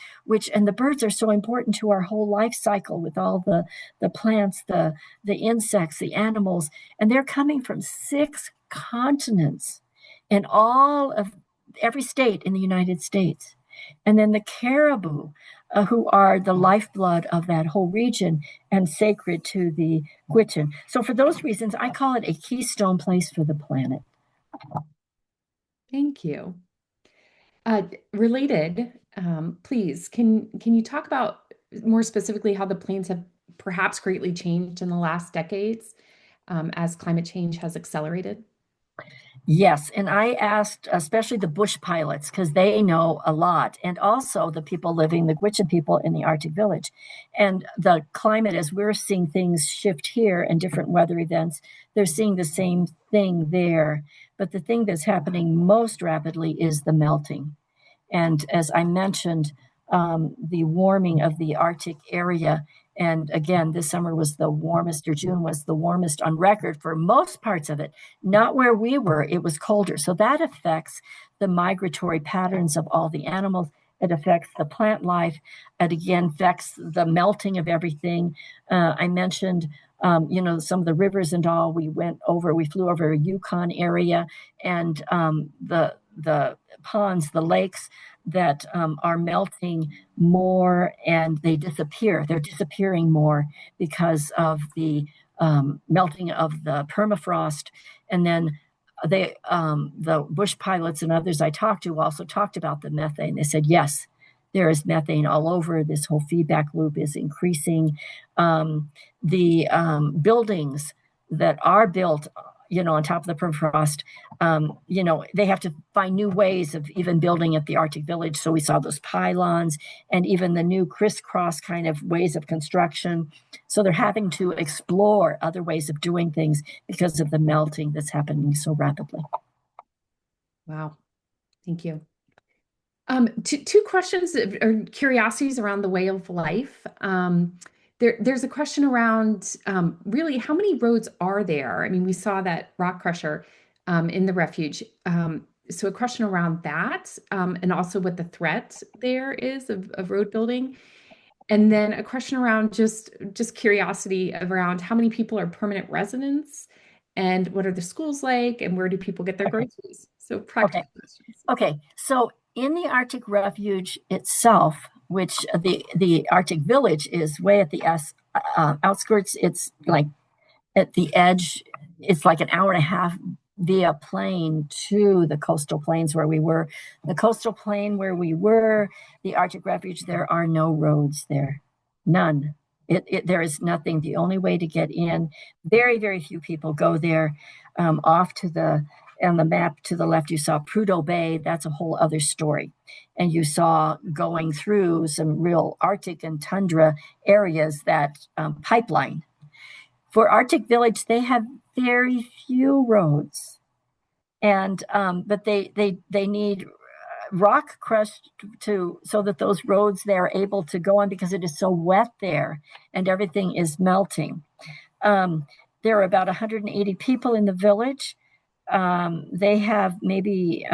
Speaker 2: and the birds are so important to our whole life cycle with all the plants, the insects, the animals, and they're coming from 6 continents and all of every state in the United States. And then the caribou, who are the lifeblood of that whole region and sacred to the Gwich'in. So for those reasons, I call it a keystone place for the planet.
Speaker 1: Thank you. Related, please, can you talk about more specifically how the plains have perhaps greatly changed in the last decades as climate change has accelerated?
Speaker 2: Yes, and I asked especially the bush pilots because they know a lot, and also the people living, the Gwich'in people in the Arctic village. And the climate, as we're seeing things shift here and different weather events, they're seeing the same thing there. But the thing that's happening most rapidly is the melting. And as I mentioned, the warming of the Arctic area. And again, this summer was the warmest, or June was the warmest on record for most parts of it. Not where we were, it was colder. So that affects the migratory patterns of all the animals. It affects the plant life. It again affects the melting of everything. I mentioned, some of the rivers and all. We flew over a Yukon area, and the ponds, the lakes that are melting more, and they disappear. They're disappearing more because of the melting of the permafrost. And then the bush pilots and others I talked to also talked about the methane. They said, yes, there is methane all over. This whole feedback loop is increasing. The buildings that are built on top of the permafrost, they have to find new ways of even building at the Arctic village. So we saw those pylons and even the new crisscross kind of ways of construction. So they're having to explore other ways of doing things because of the melting that's happening so rapidly.
Speaker 1: Wow, thank you. Two questions or curiosities around the way of life. There's a question around really how many roads are there? I mean, we saw that rock crusher in the refuge. So a question around that, and also what the threat there is of road building. And then a question around just curiosity around how many people are permanent residents and what are the schools like and where do people get their groceries? So practical questions.
Speaker 2: Okay. So in the Arctic Refuge itself, which the Arctic Village is way at the outskirts, it's like at the edge. It's like an hour and a half via plane to the coastal plains where we were. The coastal plain where we were, the Arctic Refuge, there are no roads there. None. There is nothing. The only way to get in, very, very few people go there. Off to on the map to the left, you saw Prudhoe Bay. That's a whole other story. And you saw going through some real Arctic and tundra areas that pipeline. For Arctic Village, they have very few roads, and but they need rock crushed so that those roads they're able to go on because it is so wet there and everything is melting. There are about 180 people in the village. They have maybe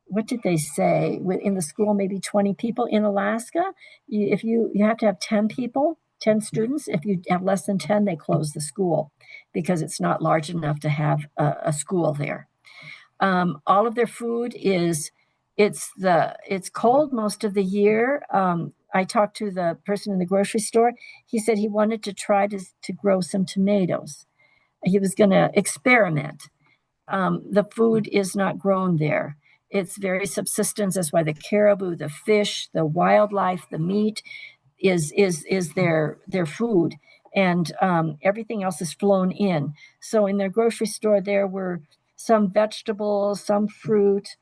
Speaker 2: what did they say in the school? Maybe 20 people. In Alaska, if you have to have 10 people, 10 students. If you have less than 10, they close the school because it's not large enough to have a school there. All of their food it's cold most of the year. I talked to the person in the grocery store. He said he wanted to try to grow some tomatoes. He was going to experiment. The food is not grown there. It's very subsistence. That's why the caribou, the fish, the wildlife, the meat is their food, and everything else is flown in. So in their grocery store, there were some vegetables, some fruit.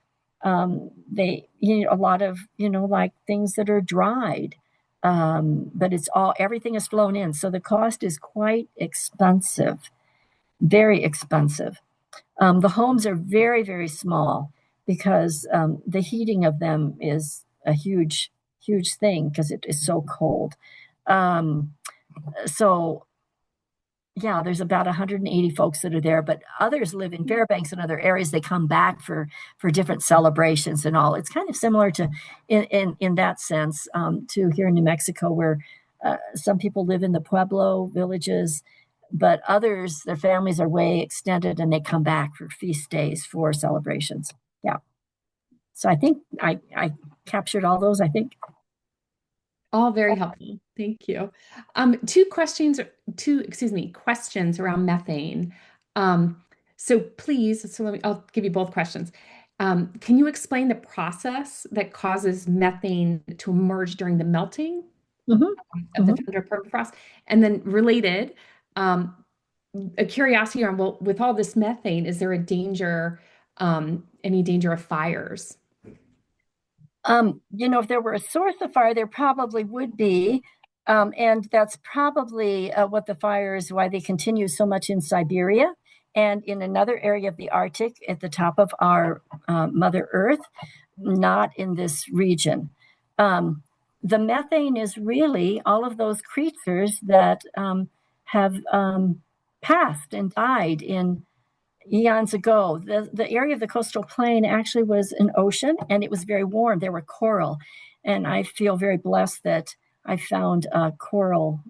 Speaker 2: They a lot of like things that are dried, but everything is flown in. So the cost is quite expensive, very expensive. The homes are very, very small because the heating of them is a huge thing because it is so cold. So yeah, there's about 180 folks that are there, but others live in Fairbanks and other areas. They come back for different celebrations and all. It's kind of similar to in that sense to here in New Mexico, where some people live in the Pueblo villages, but others, their families are way extended and they come back for feast days, for celebrations. Yeah. So I think I captured all those, I think.
Speaker 1: All very helpful. Thank you. Questions around methane. I'll give you both questions. Can you explain the process that causes methane to emerge during the melting of the tundra permafrost? And then related, a curiosity around, well, with all this methane, is there a danger, any danger of fires?
Speaker 2: If there were a source of fire, there probably would be. And that's probably what the fires, why they continue so much in Siberia and in another area of the Arctic at the top of our Mother Earth, not in this region. The methane is really all of those creatures that have passed and died in eons ago. The area of the coastal plain actually was an ocean, and it was very warm. There were coral, and I feel very blessed that I found a coral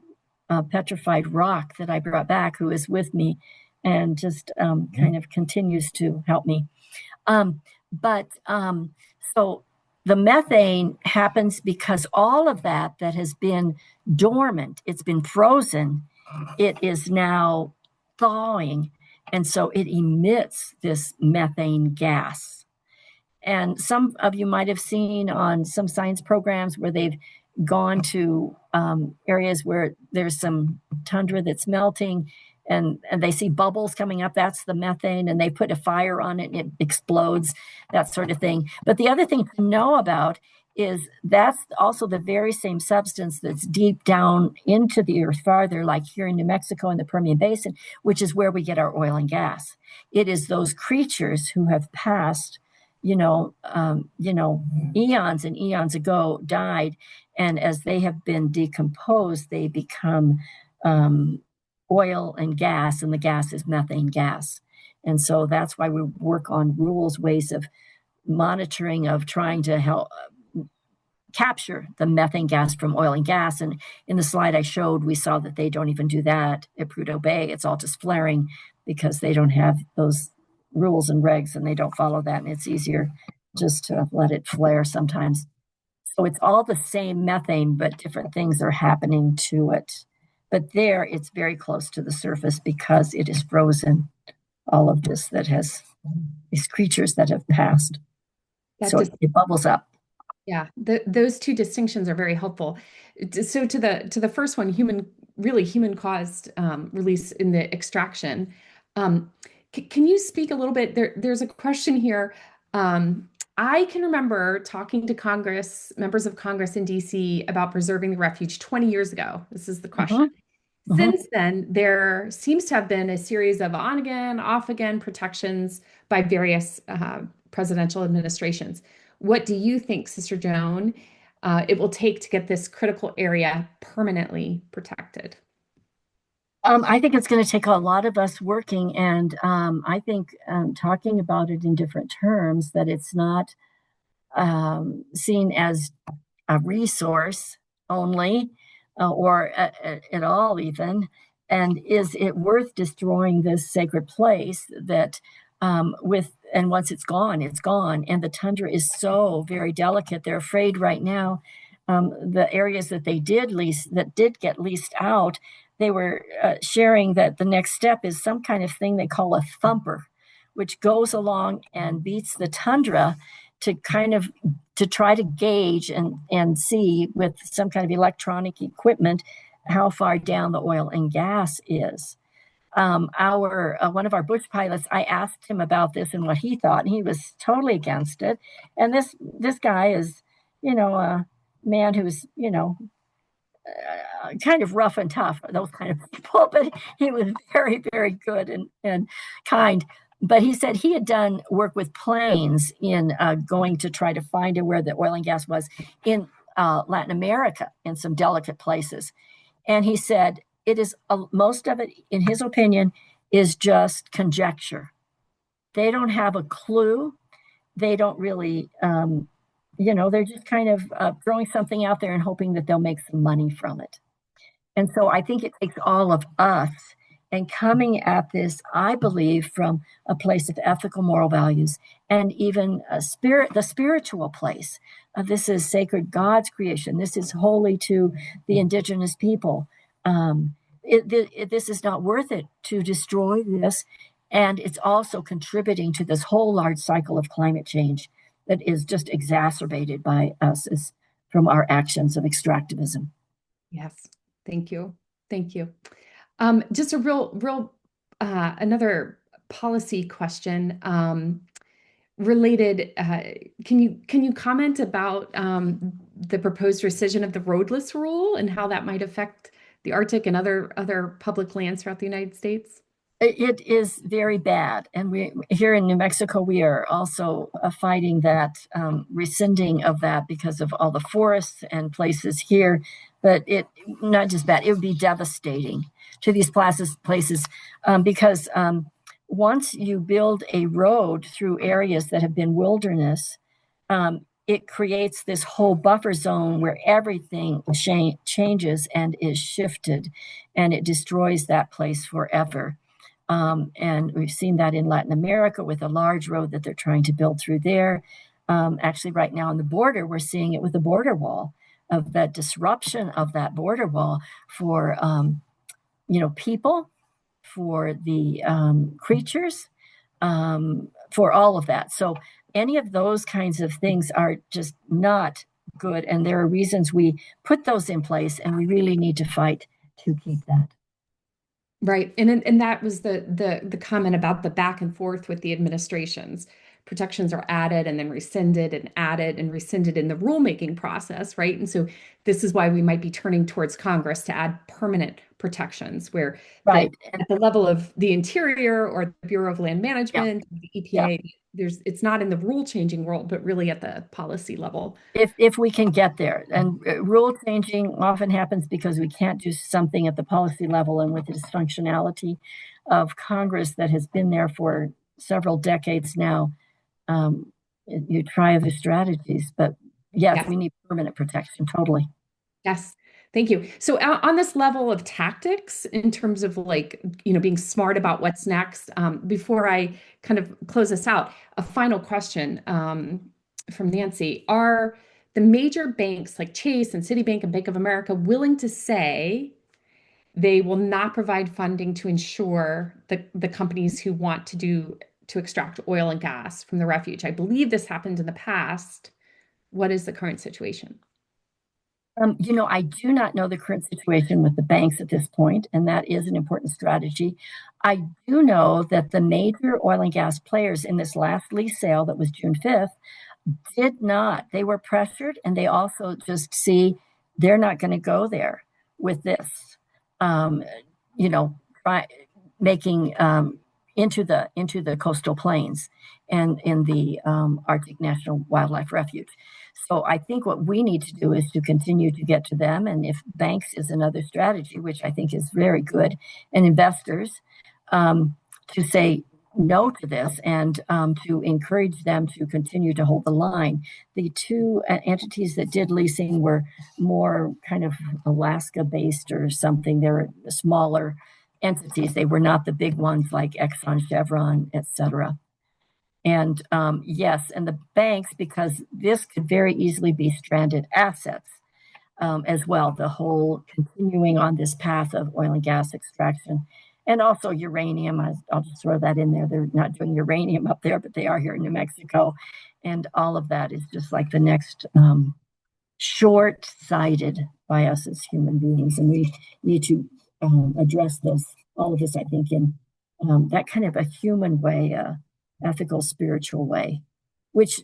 Speaker 2: petrified rock that I brought back, who is with me and just kind of continues to help me. So the methane happens because all of that has been dormant, it's been frozen, it is now thawing. And so it emits this methane gas. And some of you might have seen on some science programs where they've gone to areas where there's some tundra that's melting and they see bubbles coming up. That's the methane, and they put a fire on it and it explodes, that sort of thing. But the other thing to know about is that's also the very same substance that's deep down into the earth farther, like here in New Mexico in the Permian Basin, which is where we get our oil and gas. It is those creatures who have passed, eons and eons ago, died, and as they have been decomposed, they become oil and gas, and the gas is methane gas. And so that's why we work on rules, ways of monitoring, of trying to help capture the methane gas from oil and gas. And in the slide I showed, we saw that they don't even do that at Prudhoe Bay. It's all just flaring because they don't have those rules and regs and they don't follow that. And it's easier just to let it flare sometimes. So it's all the same methane, but different things are happening to it. But there, it's very close to the surface because it is frozen. All of this that has these creatures that have passed. So it bubbles up.
Speaker 1: Yeah, those two distinctions are very helpful. So to the first one, really human caused release in the extraction. Um, can you speak a little bit? There's a question here. Um, I can remember talking to members of Congress in DC about preserving the refuge 20 years ago. This is the question.
Speaker 2: Hmm. Hmm.
Speaker 1: Since then, there seems to have been a series of on again, off again protections by various presidential administrations. What do you think, Sister Joan, it will take to get this critical area permanently protected?
Speaker 2: I think it's going to take a lot of us working, and I think talking about it in different terms, that it's not seen as a resource only, or at all even. And is it worth destroying this sacred place that and once it's gone, it's gone. And the tundra is so very delicate. They're afraid right now. The areas that they did lease, that did get leased out, they were sharing that the next step is some kind of thing they call a thumper, which goes along and beats the tundra to kind of to try to gauge and see with some kind of electronic equipment how far down the oil and gas is. Our One of our bush pilots, I asked him about this and what he thought, and he was totally against it. And this guy is, a man who's, kind of rough and tough, those kind of people, but he was very, very good and kind. But he said he had done work with planes in going to try to find where the oil and gas was in Latin America in some delicate places. And he said it is most of it, in his opinion, is just conjecture. They don't have a clue. They don't really, they're just kind of throwing something out there and hoping that they'll make some money from it. And so I think it takes all of us and coming at this, I believe, from a place of ethical moral values and even the spiritual place. This is sacred God's creation. This is holy to the indigenous people. This is not worth it to destroy this. And it's also contributing to this whole large cycle of climate change that is just exacerbated by us from our actions of extractivism.
Speaker 1: Yes, thank you. Thank you. Just a real, another policy question related. Can you comment about the proposed rescission of the roadless rule and how that might affect the Arctic and other public lands throughout the United States?
Speaker 2: It is very bad. And we here in New Mexico, we are also fighting that rescinding of that because of all the forests and places here. But it not just bad, it would be devastating to these places because once you build a road through areas that have been wilderness, it creates this whole buffer zone where everything changes and is shifted, and it destroys that place forever. And we've seen that in Latin America with a large road that they're trying to build through there. Actually, right now on the border, we're seeing it with the border wall, of the disruption of that border wall for people, for the creatures, for all of that. So any of those kinds of things are just not good, and there are reasons we put those in place, and we really need to fight to keep that.
Speaker 1: Right. And that was the comment about the back and forth with the administrations. Protections are added and then rescinded and added and rescinded in the rulemaking process, right? And so this is why we might be turning towards Congress to add permanent protections where
Speaker 2: Right.
Speaker 1: at the level of the Interior or the Bureau of Land
Speaker 2: Yeah.
Speaker 1: Management, the
Speaker 2: Yeah.
Speaker 1: EPA, it's not in the rule changing world, but really at the policy level.
Speaker 2: If we can get there, and rule changing often happens because we can't do something at the policy level, and with the dysfunctionality of Congress that has been there for several decades now, you try other strategies. But yes,
Speaker 1: Yes.
Speaker 2: we need permanent protection, totally.
Speaker 1: Yes. Thank you. So on this level of tactics, in terms of being smart about what's next, before I kind of close this out, a final question from Nancy. Are the major banks like Chase and Citibank and Bank of America willing to say they will not provide funding to ensure the companies who want to extract oil and gas from the refuge? I believe this happened in the past what is the current situation?
Speaker 2: I do not know the current situation with the banks at this point, and that is an important strategy. I do know that the major oil and gas players in this last lease sale that was June 5th did not. They were pressured, and they also just see they're not going to go there with this. Um, you know, try, making into the coastal plains and in the Arctic National Wildlife Refuge. So I think what we need to do is to continue to get to them, and if banks is another strategy, which I think is very good, and investors to say no to this and to encourage them to continue to hold the line. The two entities that did leasing were more kind of Alaska based or something. They're smaller entities. They were not the big ones like Exxon, Chevron, et cetera. And yes, and the banks, because this could very easily be stranded assets as well, the whole continuing on this path of oil and gas extraction. And also uranium. I'll just throw that in there. They're not doing uranium up there, but they are here in New Mexico. And all of that is just like the next short sighted by us as human beings. And we need to address this, all of this, I think, in that kind of a human way, ethical, spiritual way, which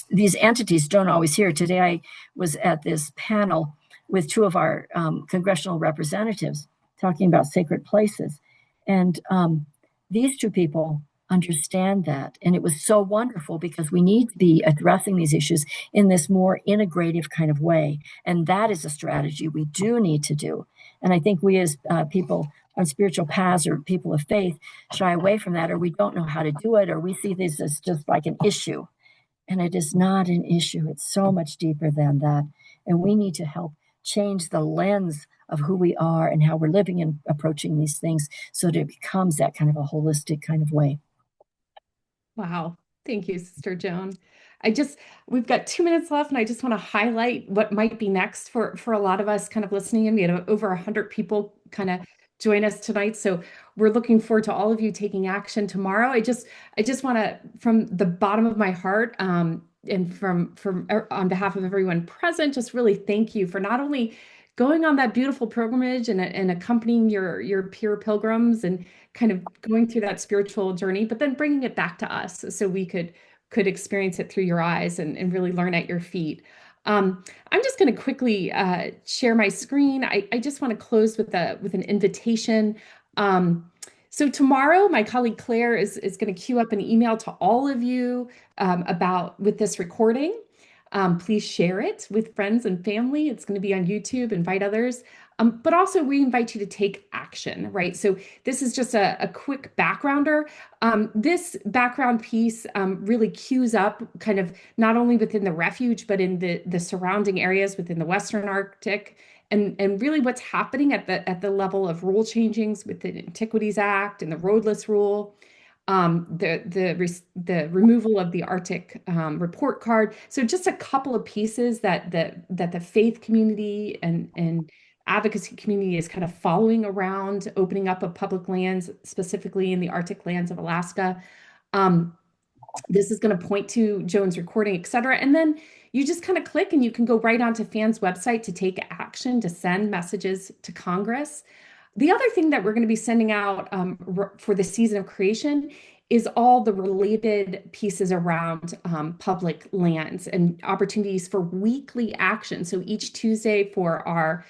Speaker 2: these entities don't always hear. Today, I was at this panel with two of our congressional representatives talking about sacred places, and these two people understand that, and it was so wonderful because we need to be addressing these issues in this more integrative kind of way, and that is a strategy we do need to do. And I think we as people on spiritual paths or people of faith shy away from that, or we don't know how to do it, or we see this as just like an issue. And it is not an issue. It's so much deeper than that. And we need to help change the lens of who we are and how we're living and approaching these things so that it becomes that kind of a holistic kind of way.
Speaker 1: Wow. Thank you, Sister Joan. We've got 2 minutes left, and I just want to highlight what might be next for a lot of us kind of listening in. We had over 100 people kind of join us tonight. So we're looking forward to all of you taking action tomorrow. I just want to, from the bottom of my heart, and from on behalf of everyone present, just really thank you for not only going on that beautiful pilgrimage and accompanying your peer pilgrims and kind of going through that spiritual journey, but then bringing it back to us so we could experience it through your eyes and really learn at your feet. I'm just going to quickly share my screen. I just want to close with an invitation. So tomorrow, my colleague Claire is going to queue up an email to all of you about with this recording. Please share it with friends and family. It's going to be on YouTube. Invite others. But also, we invite you to take action, right? So this is just a quick backgrounder. This background piece really cues up kind of not only within the refuge, but in the surrounding areas within the Western Arctic, and really what's happening at the level of rule changings with the Antiquities Act and the Roadless Rule, the removal of the Arctic report card. So just a couple of pieces that the faith community and advocacy community is kind of following around opening up of public lands, specifically in the Arctic lands of Alaska. This is going to point to Joan's recording, et cetera. And then you just kind of click and you can go right onto FAN's website to take action, to send messages to Congress. The other thing that we're going to be sending out for the season of creation is all the related pieces around public lands and opportunities for weekly action. So each Tuesday for our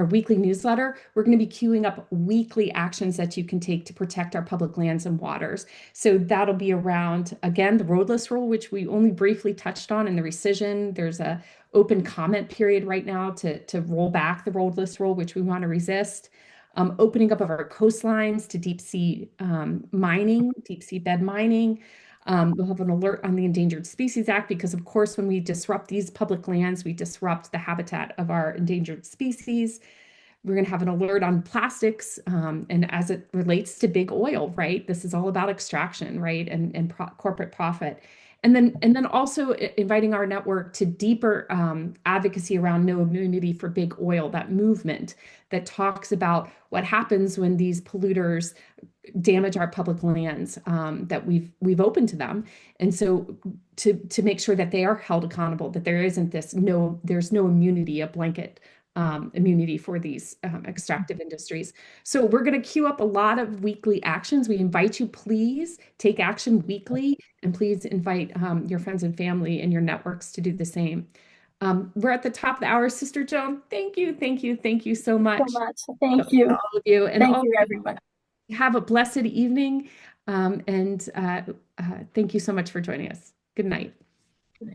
Speaker 1: weekly newsletter, we're going to be queuing up weekly actions that you can take to protect our public lands and waters. So that'll be around, again, the roadless rule, which we only briefly touched on in the rescission. There's a open comment period right now to roll back the roadless rule, which we want to resist. Opening up of our coastlines to deep sea mining, deep sea bed mining. We'll have an alert on the Endangered Species Act because, of course, when we disrupt these public lands, we disrupt the habitat of our endangered species. We're going to have an alert on plastics, and as it relates to big oil, right? This is all about extraction, right? And corporate profit. And then also inviting our network to deeper advocacy around no immunity for big oil, that movement that talks about what happens when these polluters damage our public lands, that we've opened to them. And so to make sure that they are held accountable, that there isn't there's no immunity, a blanket immunity for these extractive industries. So we're going to queue up a lot of weekly actions. We invite you, please take action weekly, and please invite your friends and family and your networks to do the same. We're at the top of the hour. Sister Joan, thank you, thank you, thank you so
Speaker 2: So
Speaker 1: much
Speaker 2: much.
Speaker 1: to
Speaker 2: Thank you.
Speaker 1: all of you. And
Speaker 2: Thank
Speaker 1: all
Speaker 2: you, everyone.
Speaker 1: have a blessed evening. And thank you so much for joining us. Good night.